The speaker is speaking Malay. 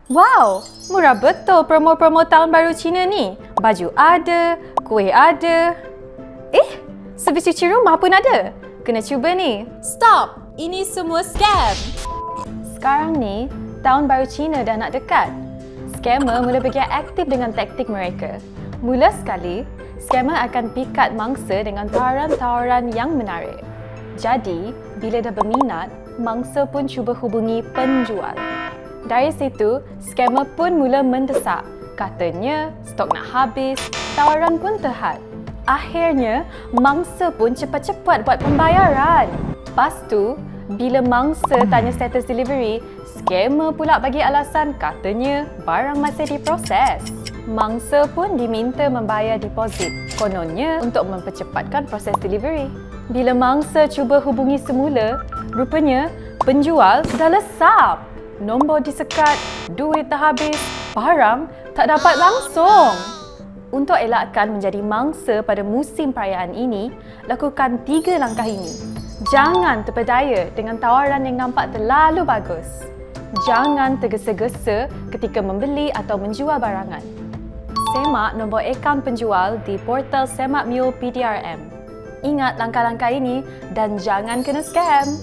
Wow, murah betul promo-promo tahun baru Cina ni. Baju ada, kuih ada. Servis cuci rumah pun ada. Kena cuba ni. Stop! Ini semua scam. Sekarang ni, tahun baru Cina dah nak dekat. Scammer mula bergiat aktif dengan taktik mereka. Mula sekali, scammer akan pikat mangsa dengan tawaran-tawaran yang menarik. Jadi, bila dah berminat, mangsa pun cuba hubungi penjual. Dari situ, scammer pun mula mendesak. Katanya, stok nak habis, tawaran pun terhad. Akhirnya, mangsa pun cepat-cepat buat pembayaran. Lepas tu, bila mangsa tanya status delivery, scammer pula bagi alasan katanya barang masih diproses. Mangsa pun diminta membayar deposit, kononnya untuk mempercepatkan proses delivery. Bila mangsa cuba hubungi semula, rupanya penjual dah lesap. Nombor disekat, duit dah habis, barang tak dapat langsung. Untuk elakkan menjadi mangsa pada musim perayaan ini, lakukan 3 langkah ini. Jangan terpedaya dengan tawaran yang nampak terlalu bagus. Jangan tergesa-gesa ketika membeli atau menjual barangan. Semak nombor akaun penjual di portal Semak Mule PDRM. Ingat langkah-langkah ini dan jangan kena scam.